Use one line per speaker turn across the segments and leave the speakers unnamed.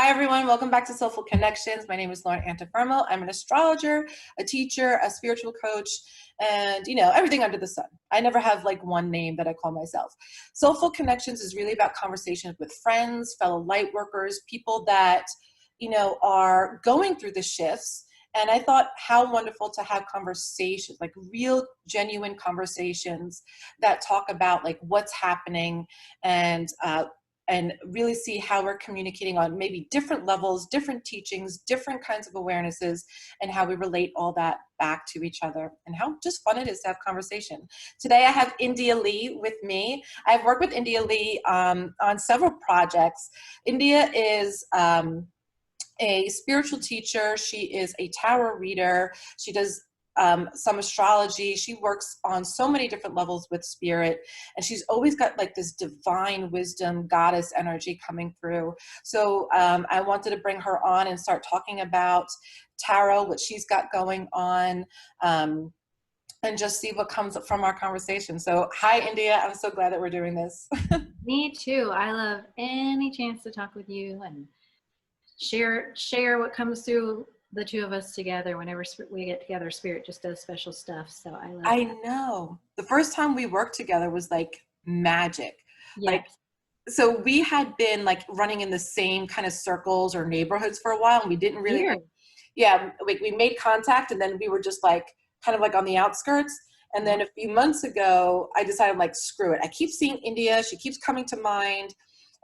Hi, everyone. Welcome back to Soulful Connections. My name is Lauren Antuofermo. I'm an astrologer, a teacher, a spiritual coach, and, everything under the sun. I never have like one name that I call myself. Soulful Connections is really about conversations with friends, fellow light workers, people that, are going through the shifts. And I thought how wonderful to have conversations, like real, genuine conversations that talk about like what's happening and really see how we're communicating on maybe different levels, different teachings, different kinds of awarenesses, and how we relate all that back to each other, and how just fun it is to have conversation. Today I have India Leigh with me. I've worked with India Leigh on several projects. India is a spiritual teacher. She is a tarot reader. She does some astrology. She works on so many different levels with spirit, and she's always got like this divine wisdom, goddess energy coming through. So I wanted to bring her on and start talking about tarot, what she's got going on, and just see what comes up from our conversation. So hi, India. I'm so glad that we're doing this.
Me too. I love any chance to talk with you and share what comes through the two of us together. Whenever we get together, spirit just does special stuff. So I love
I
that.
know. The first time we worked together was like magic.
Yes.
Like, so we had been like running in the same kind of circles or neighborhoods for a while, and we didn't really, we made contact, and then we were just like kind of like on the outskirts. And then a few months ago, I decided like, screw it. I keep seeing India. She keeps coming to mind,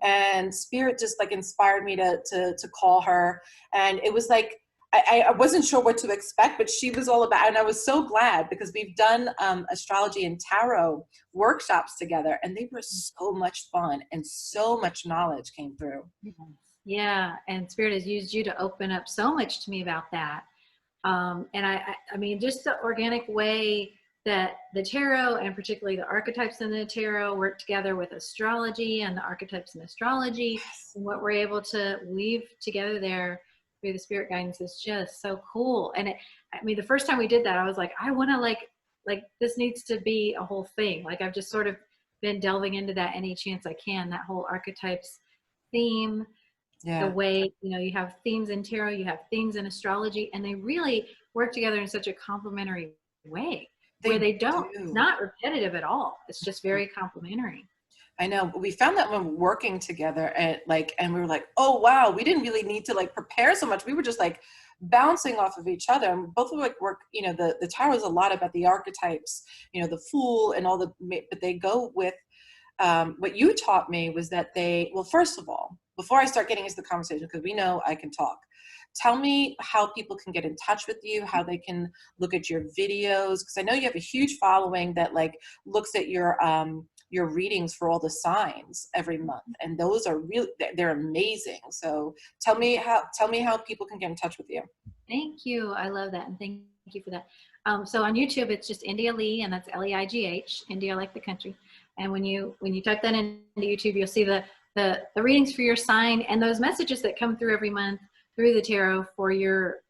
and spirit just like inspired me to call her. And it was like, I wasn't sure what to expect, but she was all about, and I was so glad because we've done astrology and tarot workshops together, and they were so much fun, and so much knowledge came through.
Yeah. And spirit has used you to open up so much to me about that. And I mean, just the organic way that the tarot, and particularly the archetypes in the tarot, work together with astrology and the archetypes in astrology, and what we're able to weave together there through the spirit guidance is just so cool. And I mean, the first time we did that, I was like, I want to like this needs to be a whole thing. Like I've just sort of been delving into that any chance I can, that whole archetypes theme.
Yeah.
The way, you have themes in tarot, you have themes in astrology, and they really work together in such a complementary way where they don't, it's not repetitive at all. It's just very complementary.
I know. We found that when working together and we were like, oh wow, we didn't really need to like prepare so much. We were just like bouncing off of each other, and both of like work, the tarot is a lot about the archetypes, the Fool and all but they go with what you taught me was that well, first of all, before I start getting into the conversation, because we know I can talk, tell me how people can get in touch with you, how they can look at your videos, because I know you have a huge following that like looks at your readings for all the signs every month, and those are they're amazing. So tell me how people can get in touch with you.
Thank you. I love that, and thank you for that. So on YouTube, it's just India Leigh, and that's Leigh, India like the country. And when you type that into YouTube, you'll see the readings for your sign and those messages that come through every month through the tarot for your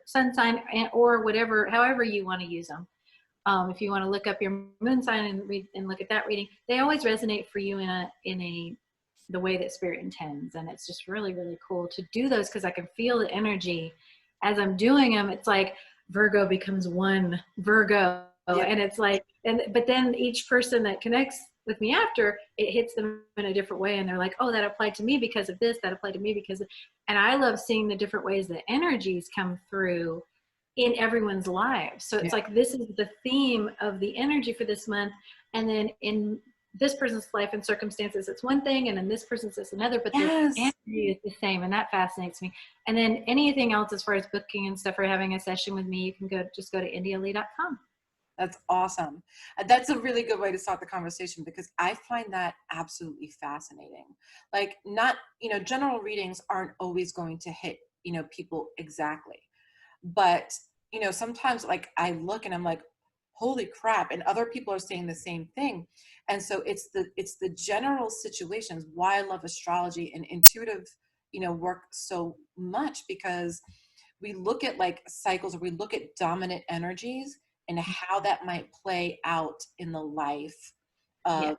sun sign or whatever, however you want to use them. If you want to look up your moon sign and read and look at that reading, they always resonate for you in the way that spirit intends. And it's just really, really cool to do those because I can feel the energy as I'm doing them. It's like Virgo becomes one Virgo. Yeah. And it's like, but then each person that connects with me after, it hits them in a different way. And they're like, oh, that applied to me because of this, that applied to me because of, and I love seeing the different ways that energies come through in everyone's lives. So it's like, this is the theme of the energy for this month. And then in this person's life and circumstances, it's one thing. And then this person's it's another, but the energy is the same. And that fascinates me. And then anything else as far as booking and stuff or having a session with me, you can just go to indialeigh.com.
That's awesome. That's a really good way to start the conversation because I find that absolutely fascinating. Like not, general readings aren't always going to hit, people exactly. But, sometimes like I look and I'm like, holy crap. And other people are saying the same thing. And so it's the general situations why I love astrology and intuitive, work so much because we look at like cycles or we look at dominant energies and how that might play out in the life of,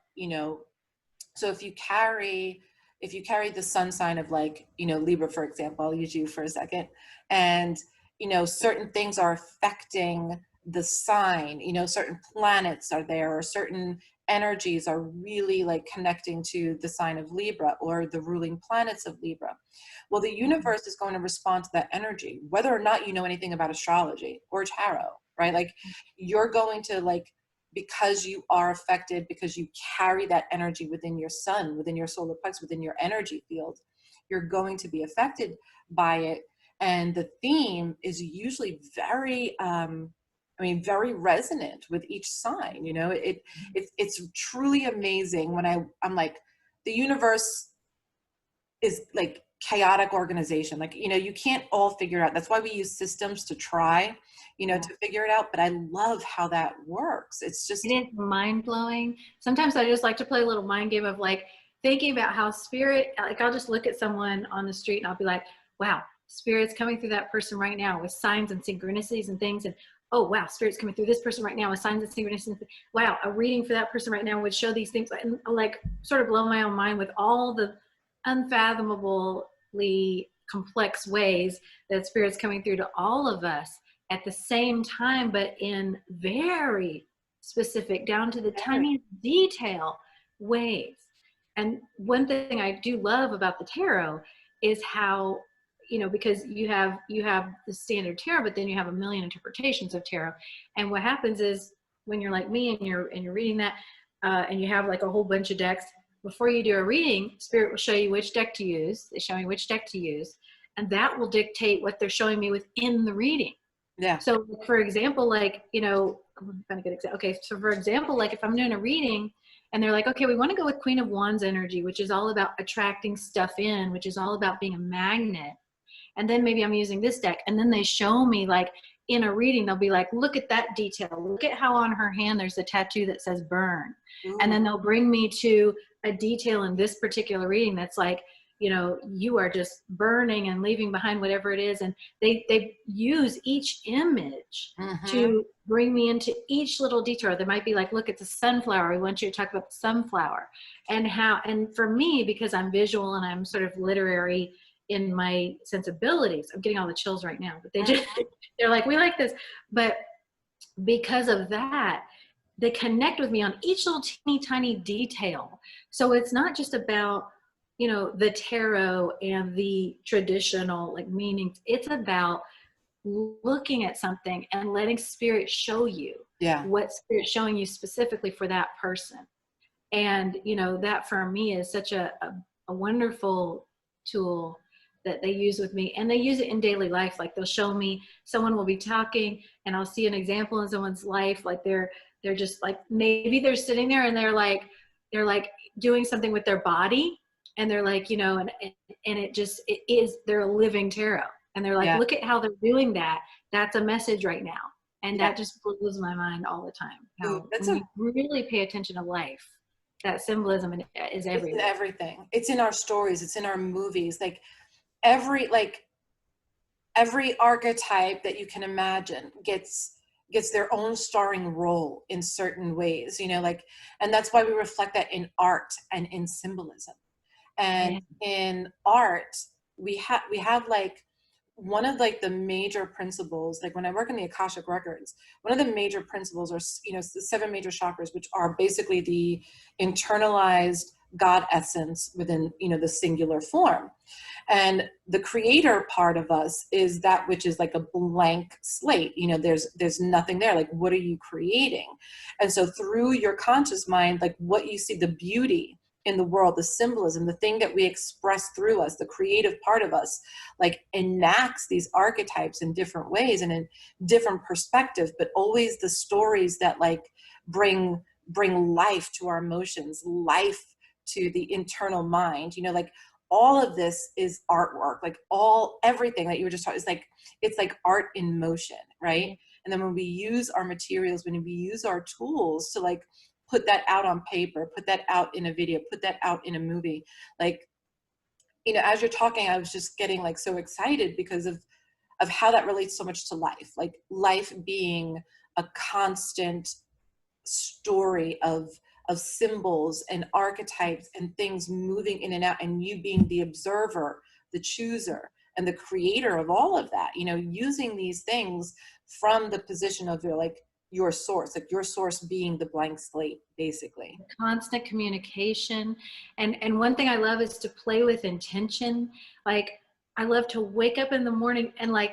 so if you carry, if you carry the sun sign of like, you know, Libra, for example, I'll use you for a second, and, you know, certain things are affecting the sign, you know, certain planets are there, or certain energies are really like connecting to the sign of Libra or the ruling planets of Libra. Well, the
Mhm.
universe is going to respond to that energy, whether or not you know anything about astrology or tarot, right? Like you're going to like, because you are affected, because you carry that energy within your sun, within your solar plex, within your energy field, you're going to be affected by it. And the theme is usually very, I mean, very resonant with each sign. You know, it's truly amazing when I'm like, the universe is like chaotic organization. Like, you know, you can't all figure it out. That's why we use systems to try, you know,
Yeah.
to figure it out. But I love how that works. It's
It
just,
is mind blowing. Sometimes I just like to play a little mind game of like thinking about how spirit, like I'll just look at someone on the street and I'll be like, wow, spirit's coming through that person right now with signs and synchronicities and things. And oh, wow, spirit's coming through this person right now with signs and synchronicities. Wow, a reading for that person right now would show these things, and like sort of blow my own mind with all the unfathomably complex ways that spirit's coming through to all of us at the same time, but in very specific, down to the tiniest detail ways. And one thing I do love about the tarot is how, you know, because you have the standard tarot, but then you have a million interpretations of tarot. And what happens is when you're like me and you're reading that, and you have like a whole bunch of decks, before you do a reading, spirit will show you which deck to use. They show me which deck to use, and that will dictate what they're showing me within the reading.
yeah,
So for example, like, you know, I'm trying to get example. Okay. So for example, like if I'm doing a reading and they're like, okay, we want to go with Queen of Wands energy, which is all about attracting stuff in, which is all about being a magnet. And then maybe I'm using this deck. And then they show me like in a reading, they'll be like, look at that detail. Look at how on her hand, there's a tattoo that says burn. And
ooh,
then they'll bring me to a detail in this particular reading that's like, you know, you are just burning and leaving behind whatever it is. And they use each image
mm-hmm,
to bring me into each little detail. They might be like, look, it's a sunflower. We want you to talk about the sunflower. And how, and for me, because I'm visual and I'm sort of literary in my sensibilities, I'm getting all the chills right now, but they just, they're like, we like this. But because of that, they connect with me on each little teeny tiny detail. So it's not just about, you know, the tarot and the traditional like meanings. It's about looking at something and letting spirit show you
yeah,
what spirit's showing you specifically for that person. And, you know, that for me is such a wonderful tool that they use with me, and they use it in daily life. Like they'll show me, someone will be talking and I'll see an example in someone's life. Like they're just like, maybe they're sitting there and they're like doing something with their body. And they're like, you know, and it is, they're a living tarot. And they're like,
yeah,
look at how they're doing that. That's a message right now. And
yeah.
that just blows my mind all the time.
Ooh,
How
that's
when
a,
you really pay attention to life, that symbolism is
it's in
everywhere.
everything. It's in our stories. It's in our movies. Every, like every archetype that you can imagine gets their own starring role in certain ways, you know, like, and that's why we reflect that in art and in symbolism. And
Yeah.
in art, we have like one of like the major principles, like when I work in the Akashic records, one of the major principles are, you know, the seven major chakras, which are basically the internalized God essence within, you know, the singular form. And the creator part of us is that which is like a blank slate. You know, there's nothing there. Like, what are you creating? And so through your conscious mind, like what you see, the beauty in the world, the symbolism, the thing that we express through us, the creative part of us, like enacts these archetypes in different ways and in different perspectives, but always the stories that like bring life to our emotions, life to the internal mind. You know, like all of this is artwork, like everything that you were just talking is like, it's like art in motion, right?
Yeah.
And then when we use our materials, when we use our tools to like put that out on paper, put that out in a video, put that out in a movie, like, you know, as you're talking, I was just getting like so excited because of how that relates so much to life, like life being a constant story of symbols and archetypes and things moving in and out, and you being the observer, the chooser, and the creator of all of that, you know, using these things from the position of your source, like your source being the blank slate, basically.
Constant communication. And one thing I love is to play with intention. Like, I love to wake up in the morning and like,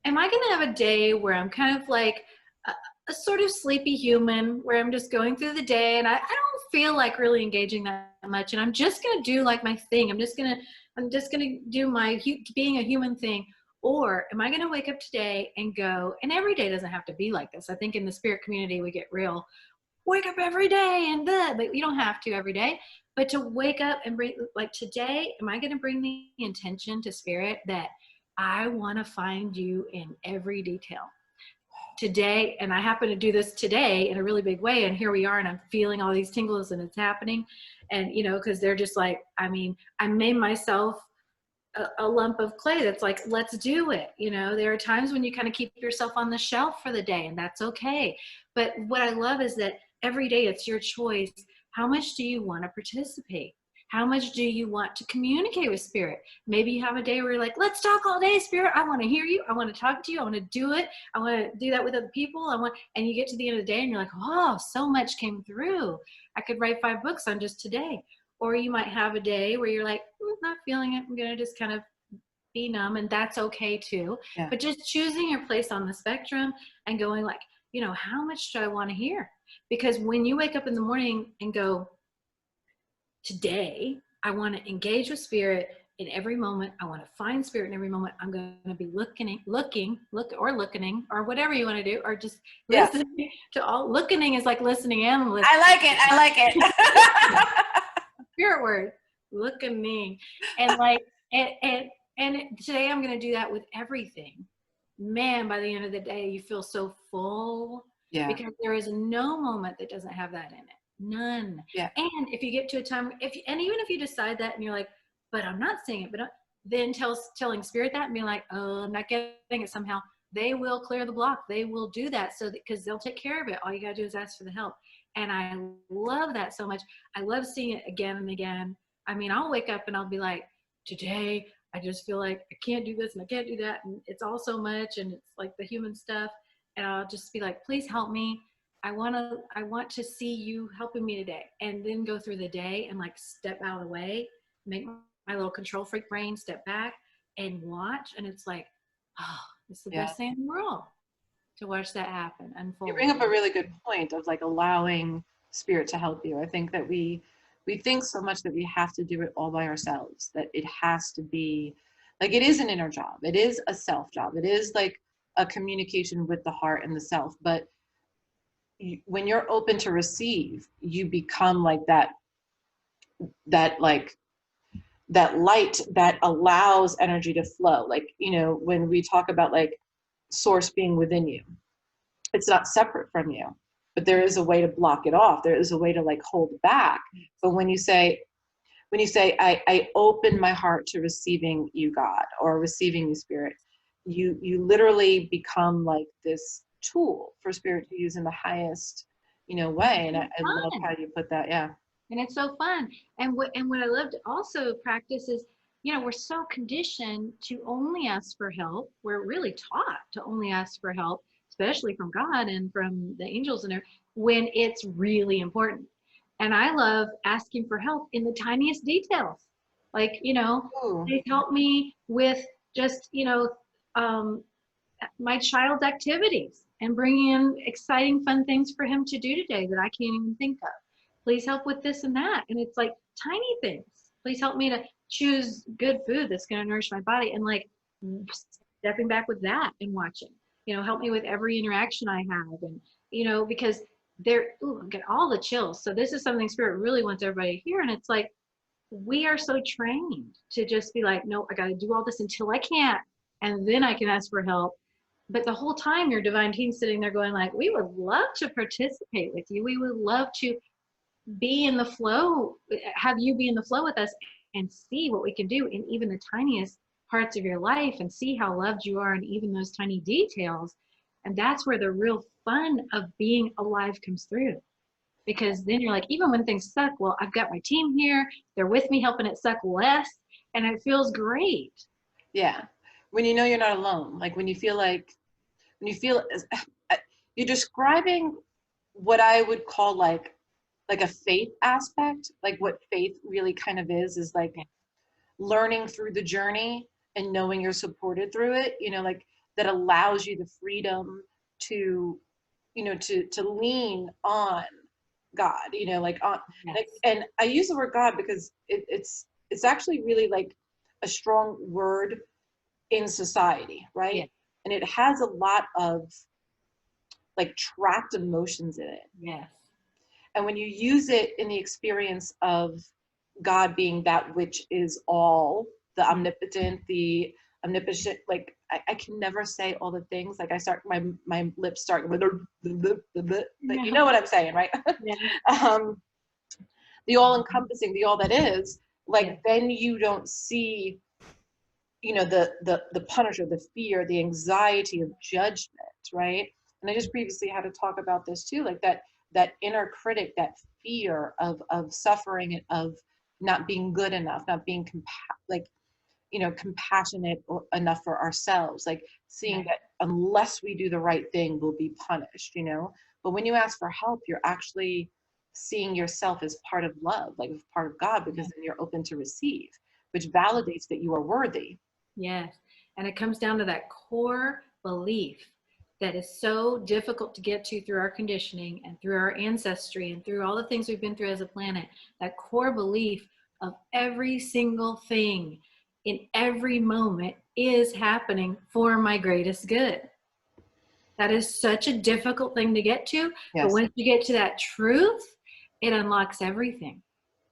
am I going to have a day where I'm kind of like a sort of sleepy human, where I'm just going through the day and I don't feel like really engaging that much, and I'm just going to do like my thing. I'm just going to do my being a human thing. Or am I going to wake up today and go, and every day doesn't have to be like this. I think in the spirit community, we get real, wake up every day and but you don't have to every day. But to wake up and bring, like, today, am I going to bring the intention to spirit that I want to find you in every detail today? And I happen to do this today in a really big way. And here we are, and I'm feeling all these tingles and it's happening. And, you know, because they're just like, I mean, I made myself a lump of clay that's like, let's do it. You know, there are times when you kind of keep yourself on the shelf for the day, and that's okay. But what I love is that every day it's your choice. How much do you want to participate? How much do you want to communicate with spirit? Maybe you have a day where you're like, let's talk all day, spirit. I want to hear you. I want to talk to you. I want to do it. I want to do that with other people. And you get to the end of the day and you're like, oh, so much came through. I could write 5 books on just today. Or you might have a day where you're like, not feeling it. I'm going to just kind of be numb, and that's okay too.
Yeah.
But just choosing your place on the spectrum and going like, you know, how much do I want to hear? Because when you wake up in the morning and go, today, I want to engage with spirit in every moment. I want to find spirit in every moment. I'm going to be looking, or whatever you want to do, or just listening to all. Looking is like listening and listening.
I like it.
Spirit word, looking, and like, and today I'm going to do that with everything. Man, by the end of the day, you feel so full.
Yeah.
Because there is no moment that doesn't have that in it. None.
Yeah.
And if you get to a time, and even if you decide that and you're like, but I'm not seeing it, but then telling spirit that and being like, oh, I'm not getting it somehow, they will clear the block. They will do that, so that, because they'll take care of it. All you got to do is ask for the help. And I love that so much. I love seeing it again and again. I mean, I'll wake up and I'll be like, today, I just feel like I can't do this and I can't do that. And it's all so much. And it's like the human stuff. And I'll just be like, please help me. I want to see you helping me today. And then go through the day and like step out of the way, make my little control freak brain step back and watch. And it's like, oh, it's the best thing in the world to watch that happen, unfold.
You bring up a really good point of like allowing spirit to help you. I think that we think so much that we have to do it all by ourselves, that it has to be like, it is an inner job. It is a self job. It is like a communication with the heart and the self. But when you're open to receive, you become like that light that allows energy to flow. Like, you know, when we talk about like source being within you, it's not separate from you, but there is a way to block it off. There is a way to like hold back. But when you say, I open my heart to receiving you, God, or receiving you, spirit, you literally become like this tool for spirit to use in the highest, you know, way. And I love how you put that. Yeah.
And it's so fun. And what I love to also practice is, you know, we're so conditioned to only ask for help. We're really taught to only ask for help, especially from God and from the angels and everything, when it's really important. And I love asking for help in the tiniest details. Like, you know, they help me with just, you know, my child's activities and bringing in exciting, fun things for him to do today that I can't even think of. Please help with this and that. And it's like tiny things. Please help me to choose good food that's going to nourish my body, and like stepping back with that and watching, you know, help me with every interaction I have. And, you know, because I get all the chills. So this is something spirit really wants everybody to hear. And it's like, we are so trained to just be like, no, I got to do all this until I can't. And then I can ask for help. But the whole time your divine team's sitting there going like, we would love to participate with you. We would love to be in the flow, have you be in the flow with us and see what we can do in even the tiniest parts of your life, and see how loved you are in even those tiny details. And that's where the real fun of being alive comes through. because then you're like, even when things suck, well, I've got my team here. They're with me helping it suck less. And it feels great.
Yeah. When you know you're not alone, like when you feel you're describing what I would call like a faith aspect, like what faith really kind of is like learning through the journey and knowing you're supported through it, like that allows you the freedom to, to lean on God, like on,
Yes.
like, and I use the word God because it's actually really like a strong word in society, right?
Yes.
And it has a lot of like trapped emotions in it.
Yes.
And when you use it in the experience of God being that which is all, the omnipotent, the omniscient, like I can never say all the things. Like I start, my lips start with, but you know what I'm saying, right?
Yeah.
The all encompassing, the all that is, like
Yeah.
then you don't see, the punisher, the fear, the anxiety of judgment, right? And I just previously had to talk about this too, like that inner critic, that fear of suffering and of not being good enough, not being compassionate enough for ourselves, like seeing
Right.
that unless we do the right thing, we'll be punished, But when you ask for help, you're actually seeing yourself as part of love, like part of God, because then you're open to receive, which validates that you are worthy.
Yes. And it comes down to that core belief that is so difficult to get to through our conditioning and through our ancestry and through all the things we've been through as a planet. That core belief of every single thing in every moment is happening for my greatest good. That is such a difficult thing to get to. But
Yes.
once you get to that truth, it unlocks everything.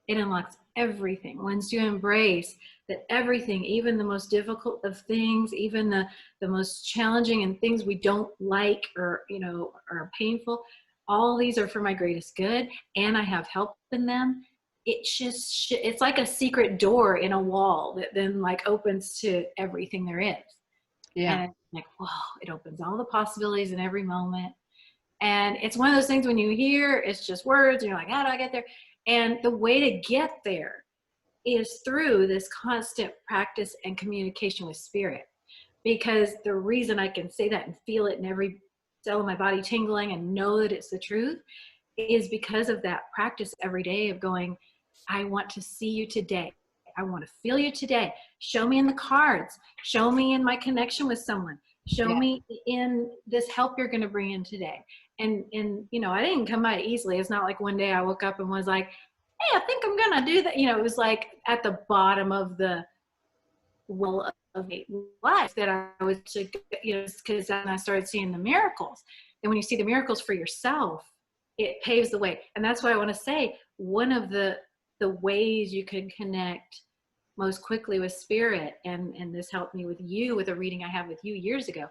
It unlocks everything. Once you embrace that everything, even the most difficult of things, even the most challenging and things we don't like or, are painful, all these are for my greatest good. And I have help in them. It's like a secret door in a wall that then like opens to everything there is.
Yeah.
And it's like, whoa, it opens all the possibilities in every moment. And it's one of those things when you hear, it's just words and you're like, how do I get there? And the way to get there is through this constant practice and communication with spirit. Because the reason I can say that and feel it in every cell of my body tingling and know that it's the truth is because of that practice every day of going, I want to see you today. I want to feel you today. Show me in the cards. Show me in my connection with someone. Show me in this help you're going to bring in today. And I didn't come by it easily. It's not like one day I woke up and was like, hey, I think I'm going to do that. It was like at the bottom of the well of life that I was, because then I started seeing the miracles. And when you see the miracles for yourself, it paves the way. And that's why I want to say one of the ways you can connect most quickly with spirit, and this helped me with you with a reading I had with you years ago,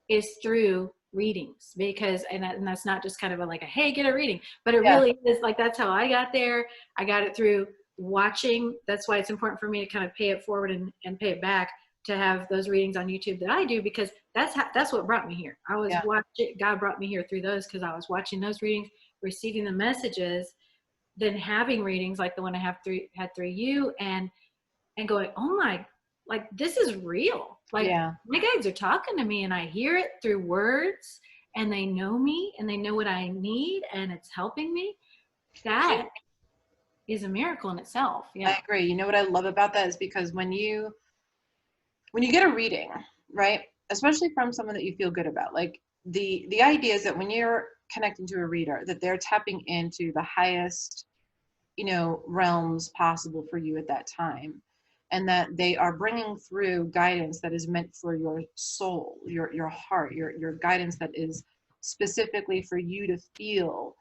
is through readings. Because and that's not just kind of like a hey, get a reading, but it really is like that's how I got there. I got it through watching. That's why it's important for me to kind of pay it forward and pay it back, to have those readings on YouTube that I do, because that's what brought me here. I was watching, God brought me here through those, because I was watching those readings, receiving the messages, then having readings like the one I had through you, and going, oh my, like this is real. Like my guides are talking to me and I hear it through words, and they know me and they know what I need, and it's helping me. That is a miracle in itself. Yeah.
I agree. You know what I love about that is because when you get a reading, right, especially from someone that you feel good about, like the idea is that when you're connecting to a reader, that they're tapping into the highest, realms possible for you at that time, and that they are bringing through guidance that is meant for your soul, your heart, your guidance that is specifically for you to feel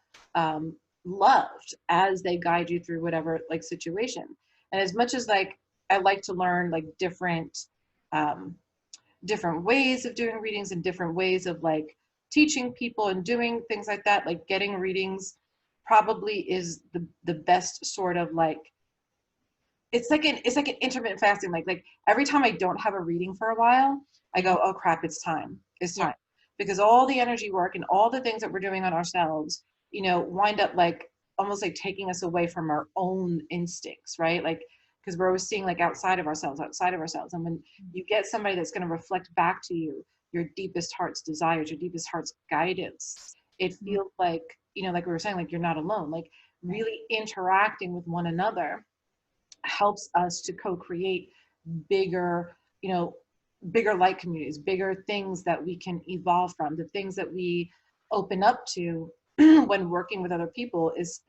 loved as they guide you through whatever like situation. And as much as like I like to learn like um, different ways of doing readings and different ways of like teaching people and doing things like that, like getting readings probably is the best sort of like, it's like an intermittent fasting. Like every time I don't have a reading for a while, I go, oh crap, it's time. It's time. Because all the energy work and all the things that we're doing on ourselves, wind up like almost like taking us away from our own instincts, right? Like, because we're always seeing like outside of ourselves. And when you get somebody that's going to reflect back to you your deepest heart's desires, your deepest heart's guidance, it feels like, like we were saying, like you're not alone. Like really interacting with one another helps us to co-create bigger, bigger light communities, bigger things that we can evolve from. The things that we open up to when working with other people is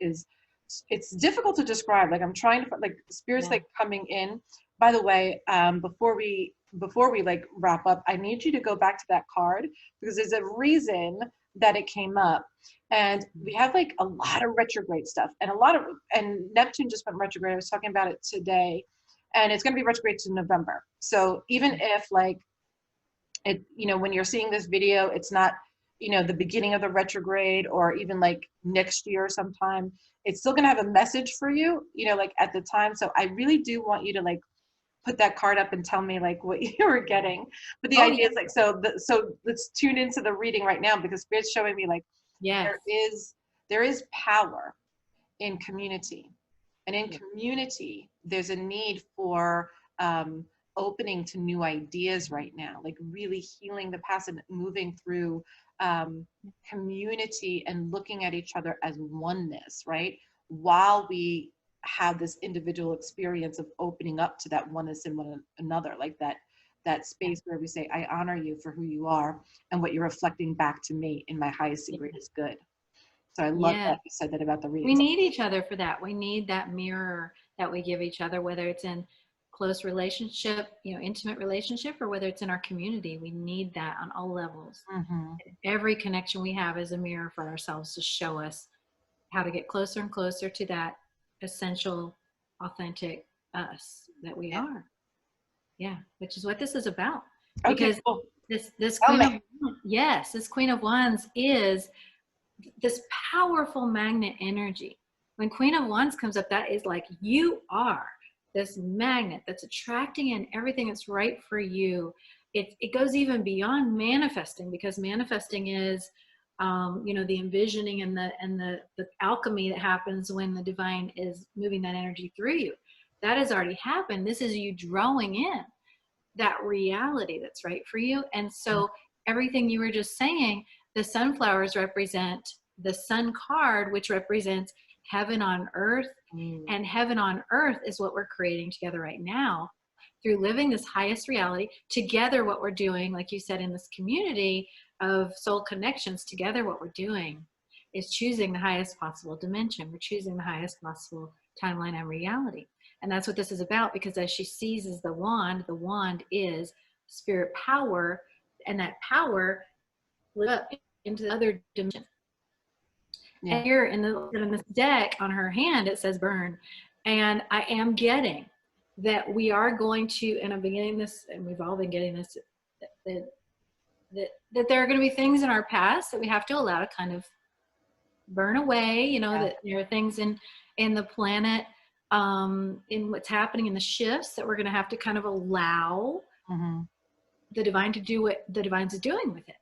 it's difficult to describe. Like I'm trying to, like spirits like coming in. By the way, before we like wrap up, I need you to go back to that card because there's a reason that it came up. And we have like a lot of retrograde stuff and Neptune just went retrograde. I was talking about it today, and it's going to be retrograde to November. So even if like it, when you're seeing this video, it's not, the beginning of the retrograde or even like next year sometime, it's still going to have a message for you, like at the time. So I really do want you to like put that card up and tell me like what you were getting. But the idea is like, so let's tune into the reading right now because Spirit's showing me like, there is power in community, and in community there's a need for opening to new ideas right now, like really healing the past and moving through community and looking at each other as oneness, right? While we have this individual experience of opening up to that oneness in one another, like that space where we say, I honor you for who you are, and what you're reflecting back to me in my highest degree is good. So I love that you said that about the reading.
We need each other for that. We need that mirror that we give each other, whether it's in close relationship, intimate relationship, or whether it's in our community. We need that on all levels. Every connection we have is a mirror for ourselves to show us how to get closer and closer to that essential, authentic us that we are. Yeah, which is what this is about. Because this Queen of Wands, this Queen of Wands is this powerful magnet energy. When Queen of Wands comes up, that is like you are this magnet that's attracting in everything that's right for you. It goes even beyond manifesting, because manifesting is the envisioning and the alchemy that happens when the divine is moving that energy through you. That has already happened. This is you drawing in that reality that's right for you. And so everything you were just saying, the sunflowers represent the sun card, which represents heaven on earth. And heaven on earth is what we're creating together right now through living this highest reality together. What we're doing, like you said, in this community of soul connections together, what we're doing is choosing the highest possible dimension. We're choosing the highest possible timeline and reality. And that's what this is about, because as she seizes the wand is spirit power, and that power lit up into the other dimension. And here in this deck on her hand, it says burn. And I am getting that we are going to, and I'm beginning this, and we've all been getting this, that there are going to be things in our past that we have to allow to kind of burn away, that there are things in the planet, in what's happening in the shifts, that we're going to have to kind of allow the divine to do what the divine's doing with it.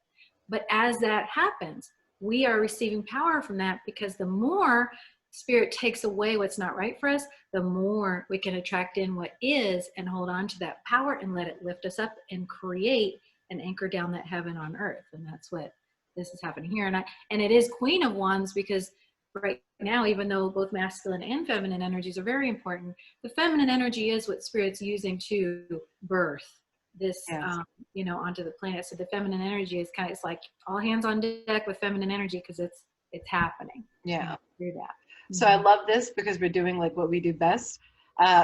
But as that happens, we are receiving power from that, because the more spirit takes away what's not right for us, the more we can attract in what is and hold on to that power and let it lift us up and create and anchor down that heaven on earth. And that's what this is happening here. And it is Queen of Wands, because right now, even though both masculine and feminine energies are very important, the feminine energy is what spirit's using to birth this, onto the planet. So the feminine energy is kind of, it's like all hands on deck with feminine energy, because it's happening. Through that.
So I love this because we're doing like what we do best.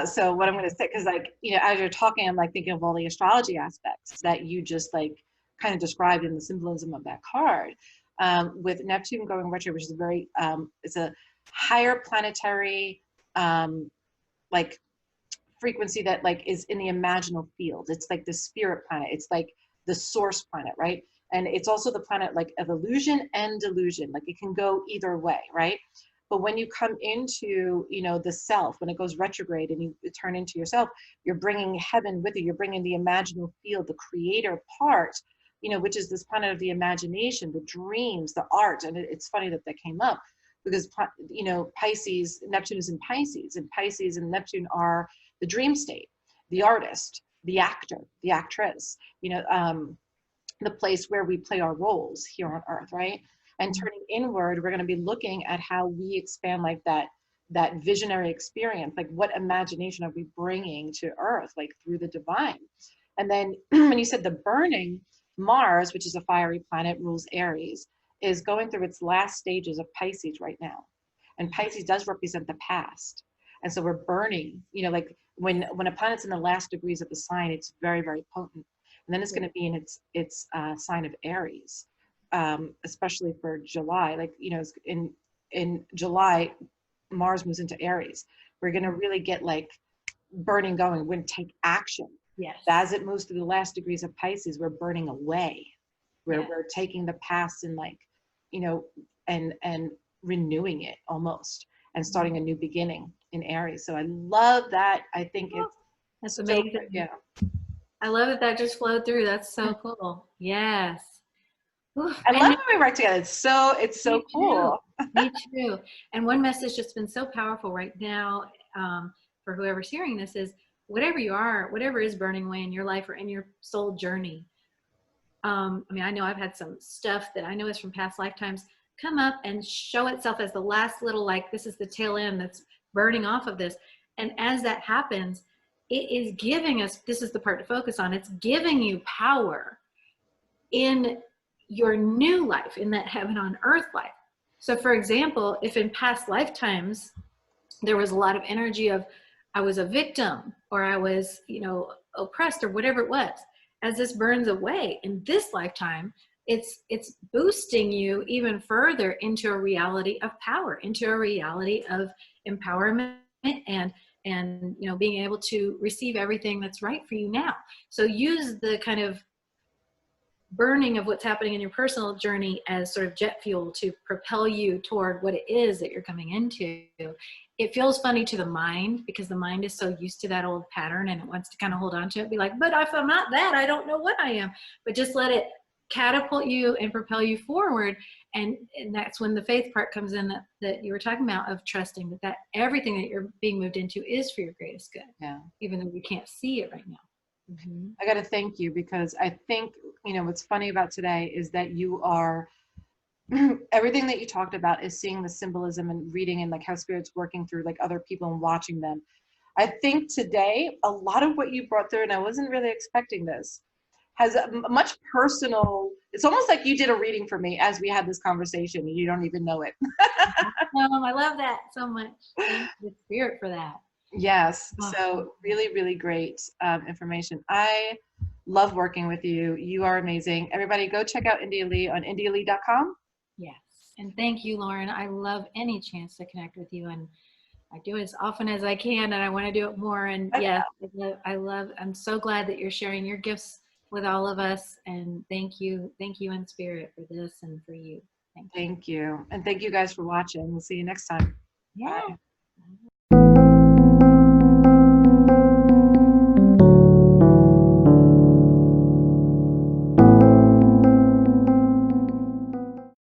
So what I'm going to say, because like, as you're talking, I'm like thinking of all the astrology aspects that you just like kind of described in the symbolism of that card. With Neptune going retro, which is a very, it's a higher planetary, like frequency that like is in the imaginal field. It's like the spirit planet. It's like the source planet, right? And it's also the planet like of illusion and delusion. Like it can go either way, right? But when you come into, the self, when it goes retrograde and you turn into yourself, you're bringing heaven with you. You're bringing the imaginal field, the creator part, which is this planet of the imagination, the dreams, the art. And it's funny that came up. because, you know, Pisces, Neptune is in Pisces, and Pisces and Neptune are the dream state, the artist, the actor, the actress, you know, the place where we play our roles here on earth, right? And turning inward, we're going to be looking at how we expand like that visionary experience, like what imagination are we bringing to earth, like through the divine. And then when you said the burning, Mars, which is a fiery planet, rules Aries, is going through its last stages of Pisces right now. And Pisces does represent the past. And so we're burning, you know, like when a planet's in the last degrees of the sign, it's very, very potent. And then it's going to be in its sign of Aries, especially for July. Like, you know, in July, Mars moves into Aries. We're going to really get like burning going. We're going to take action.
Yes.
As it moves through the last degrees of Pisces, we're burning away. We're taking the past and like, you know, and renewing it almost and starting a new beginning in Aries. So I love that. I think
that's
so
amazing.
good. Yeah.
I love that just flowed through. That's so cool. Yes. Ooh,
I love when we work together. It's so cool.
Me too. And one message that's been so powerful right now, for whoever's hearing this, is whatever you are, whatever is burning away in your life or in your soul journey. I mean, I know I've had some stuff that I know is from past lifetimes come up and show itself as the last little, like, this is the tail end that's burning off of this. And as that happens, it is giving us, this is the part to focus on, it's giving you power in your new life, in that heaven on earth life. So for example, if in past lifetimes there was a lot of energy of I was a victim or I was, you know, oppressed or whatever it was, as this burns away in this lifetime, it's boosting you even further into a reality of power, into a reality of empowerment and you know, being able to receive everything that's right for you now. So use the kind of burning of what's happening in your personal journey as sort of jet fuel to propel you toward what it is that you're coming into. It feels funny to the mind because the mind is so used to that old pattern and it wants to kind of hold on to it, be like, but if I'm not that, I don't know what I am. But just let it catapult you and propel you forward. And that's when the faith part comes in, that you were talking about, of trusting that everything that you're being moved into is for your greatest good.
Yeah.
Even though you can't see it right now. Mm-hmm.
I got to thank you because I think, you know, what's funny about today is that you are, everything that you talked about is seeing the symbolism and reading and like how spirit's working through like other people and watching them. I think today, a lot of what you brought through, and I wasn't really expecting this, has a much personal, it's almost like you did a reading for me as we had this conversation and you don't even know it.
I love that so much. Thank the spirit for that.
Yes. So really, really great information. I love working with you. You are amazing. Everybody go check out India Leigh on indialeigh.com.
Yes. And thank you, Lauren. I love any chance to connect with you. And I do it as often as I can, and I want to do it more. And yes, I'm so glad that you're sharing your gifts with all of us. And thank you in spirit for this and for you.
Thank you. And thank you guys for watching. We'll see you next time.
Yeah.
Bye.